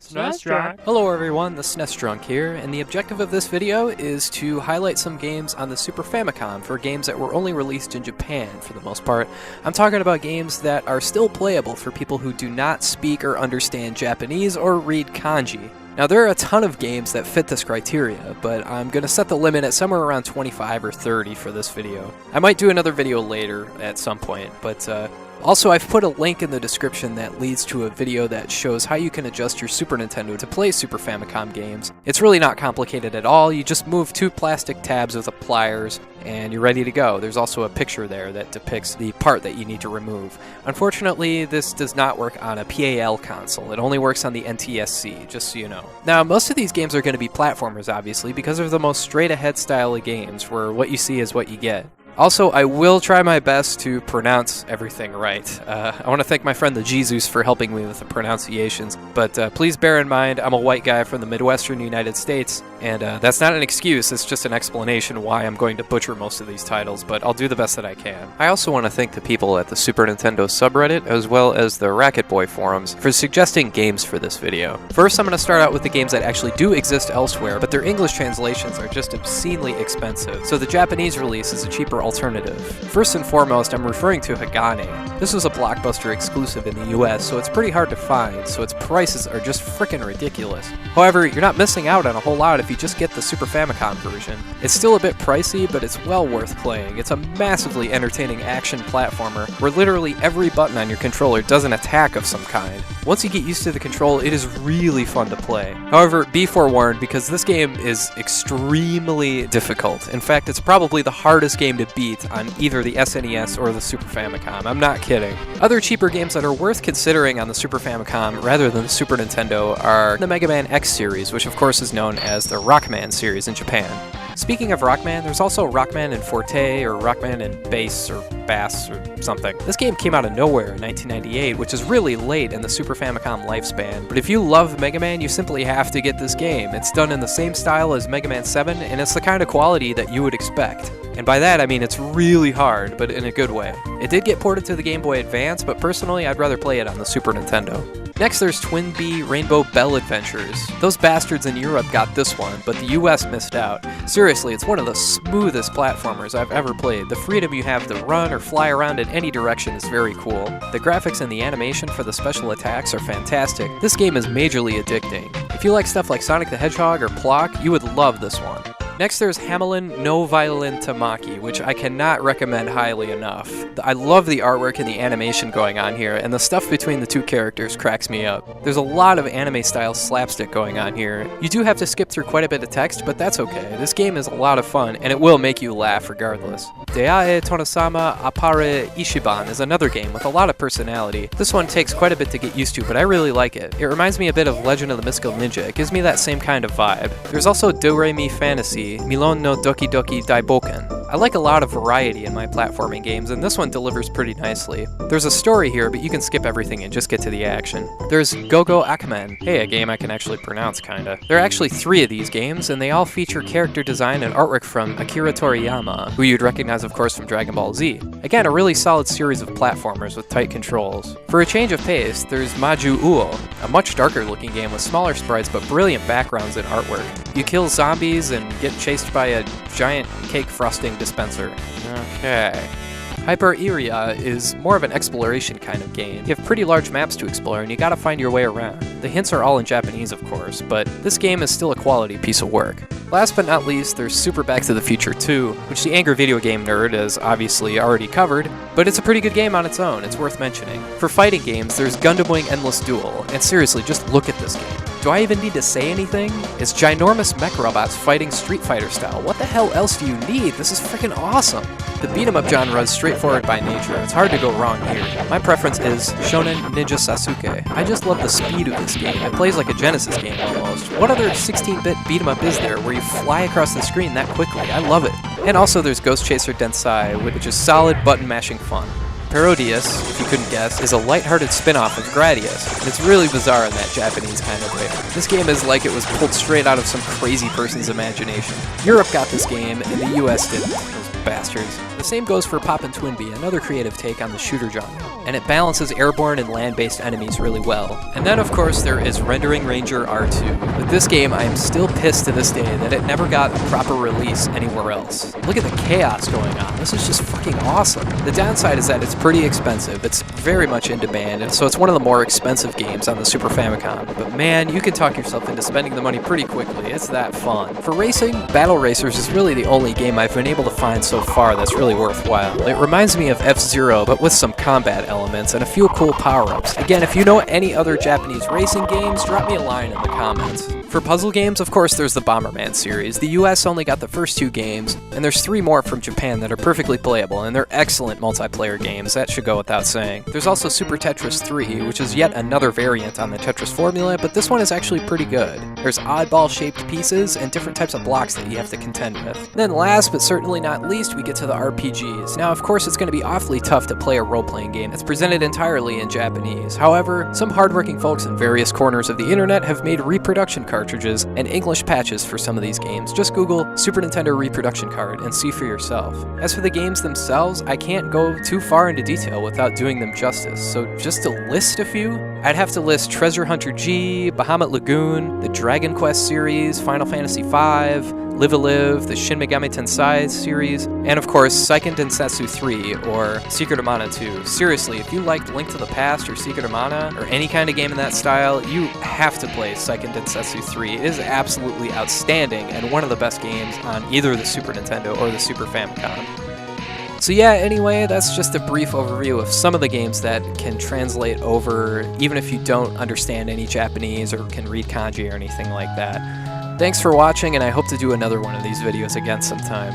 SNESdrunk. Hello everyone, the SNESdrunk here, and the objective of this video is to highlight some games on the Super Famicom for games that were only released in Japan for the most part. I'm talking about games that are still playable for people who do not speak or understand Japanese or read kanji. Now there are a ton of games that fit this criteria, but I'm going to set the limit at somewhere around 25 or 30 for this video. I might do another video later at some point, but also, I've put a link in the description that leads to a video that shows how you can adjust your Super Nintendo to play Super Famicom games. It's really not complicated at all. You just move two plastic tabs with the pliers and you're ready to go. There's also a picture there that depicts the part that you need to remove. Unfortunately, this does not work on a PAL console. It only works on the NTSC, just so you know. Now, most of these games are going to be platformers, obviously, because they're the most straight-ahead style of games, where what you see is what you get. Also, I will try my best to pronounce everything right. I want to thank my friend the Jesus for helping me with the pronunciations, but please bear in mind I'm a white guy from the Midwestern United States, and that's not an excuse, it's just an explanation why I'm going to butcher most of these titles, but I'll do the best that I can. I also want to thank the people at the Super Nintendo subreddit, as well as the Racket Boy forums, for suggesting games for this video. First, I'm going to start out with the games that actually do exist elsewhere, but their English translations are just obscenely expensive, so the Japanese release is a cheaper alternative. First and foremost, I'm referring to Hagane. This was a Blockbuster exclusive in the US, so it's pretty hard to find, so its prices are just frickin' ridiculous. However, you're not missing out on a whole lot if you just get the Super Famicom version. It's still a bit pricey, but it's well worth playing. It's a massively entertaining action platformer where literally every button on your controller does an attack of some kind. Once you get used to the control, it is really fun to play. However, be forewarned, because this game is extremely difficult. In fact, it's probably the hardest game to beat on either the SNES or the Super Famicom. I'm not kidding. Other cheaper games that are worth considering on the Super Famicom rather than the Super Nintendo are the Mega Man X series, which of course is known as the Rockman series in Japan. Speaking of Rockman, there's also Rockman in Forte, or Rockman in Bass, or Bass, or something. This game came out of nowhere in 1998, which is really late in the Super Famicom lifespan, but if you love Mega Man, you simply have to get this game. It's done in the same style as Mega Man 7, and it's the kind of quality that you would expect. And by that, I mean it's really hard, but in a good way. It did get ported to the Game Boy Advance, but personally, I'd rather play it on the Super Nintendo. Next, there's Twin Bee Rainbow Bell Adventures. Those bastards in Europe got this one, but the US missed out. Seriously, it's one of the smoothest platformers I've ever played. The freedom you have to run or fly around in any direction is very cool. The graphics and the animation for the special attacks are fantastic. This game is majorly addicting. If you like stuff like Sonic the Hedgehog or Plock, you would love this one. Next, there's Hamelin no Violin Tamaki, which I cannot recommend highly enough. I love the artwork and the animation going on here, and the stuff between the two characters cracks me up. There's a lot of anime-style slapstick going on here. You do have to skip through quite a bit of text, but that's okay. This game is a lot of fun, and it will make you laugh regardless. Deae Tonosama Appare Ishiban is another game with a lot of personality. This one takes quite a bit to get used to, but I really like it. It reminds me a bit of Legend of the Mystical Ninja. It gives me that same kind of vibe. There's also Do-Re-Mi Fantasy, Milon no Doki Doki Daiboken. I like a lot of variety in my platforming games, and this one delivers pretty nicely. There's a story here, but you can skip everything and just get to the action. There's Go-Go Akamen. Hey, a game I can actually pronounce, kinda. There are actually 3 of these games, and they all feature character design and artwork from Akira Toriyama, who you'd recognize, of course, from Dragon Ball Z. Again, a really solid series of platformers with tight controls. For a change of pace, there's Maju Uo, a much darker looking game with smaller sprites but brilliant backgrounds and artwork. You kill zombies and get chased by a giant cake frosting dispenser. Okay. Hyperia is more of an exploration kind of game. You have pretty large maps to explore and you gotta find your way around. The hints are all in Japanese, of course, but this game is still a quality piece of work. Last but not least, there's Super Back to the Future 2, which the angry video game nerd has obviously already covered, but it's a pretty good game on its own, it's worth mentioning. For fighting games, there's Gundam Wing Endless Duel, and seriously, just look at this game. Do I even need to say anything? It's ginormous mech robots fighting Street Fighter style. What the hell else do you need? This is freaking awesome! The beat-em-up genre is straightforward by nature. It's hard to go wrong here. My preference is Shonen Ninja Sasuke. I just love the speed of this game. It plays like a Genesis game almost. What other 16-bit beat-em-up is there where you fly across the screen that quickly? I love it. And also there's Ghost Chaser Densai, which is solid button-mashing fun. Parodius, if you couldn't guess, is a lighthearted spin-off of Gradius, and it's really bizarre in that Japanese kind of way. This game is like it was pulled straight out of some crazy person's imagination. Europe got this game, and the US didn't. Those bastards. The same goes for Poppin' Twinbee, another creative take on the shooter genre, and it balances airborne and land-based enemies really well. And then of course there is Rendering Ranger R2. With this game, I am still pissed to this day that it never got a proper release anywhere else. Look at the chaos going on. This is just fucking awesome. The downside is that it's pretty expensive. It's very much in demand, and so it's one of the more expensive games on the Super Famicom. But man, you can talk yourself into spending the money pretty quickly. It's that fun. For racing, Battle Racers is really the only game I've been able to find so far that's really worthwhile. It reminds me of F-Zero, but with some combat elements and a few cool power-ups. Again, if you know any other Japanese racing games, drop me a line in the comments. For puzzle games, of course, there's the Bomberman series. The US only got the first 2 games, and there's 3 more from Japan that are perfectly playable, and they're excellent multiplayer games, that should go without saying. There's also Super Tetris 3, which is yet another variant on the Tetris formula, but this one is actually pretty good. There's oddball-shaped pieces and different types of blocks that you have to contend with. And then last, but certainly not least, we get to the RPGs. Now, of course, it's going to be awfully tough to play a role-playing game that's presented entirely in Japanese. However, some hardworking folks in various corners of the internet have made reproduction cartridges and English patches for some of these games. Just Google Super Nintendo reproduction card and see for yourself. As for the games themselves, I can't go too far into detail without doing them justice, so just to list a few, I'd have to list Treasure Hunter G, Bahamut Lagoon, the Dragon Quest series, Final Fantasy V, Live a Live, the Shin Megami Tensei series, and of course Seiken Densetsu 3 or Secret of Mana 2. Seriously, if you liked Link to the Past or Secret of Mana or any kind of game in that style, you have to play Seiken Densetsu 3. It is absolutely outstanding and one of the best games on either the Super Nintendo or the Super Famicom. So yeah, anyway, that's just a brief overview of some of the games that can translate over even if you don't understand any Japanese or can read kanji or anything like that. Thanks for watching, and I hope to do another one of these videos again sometime.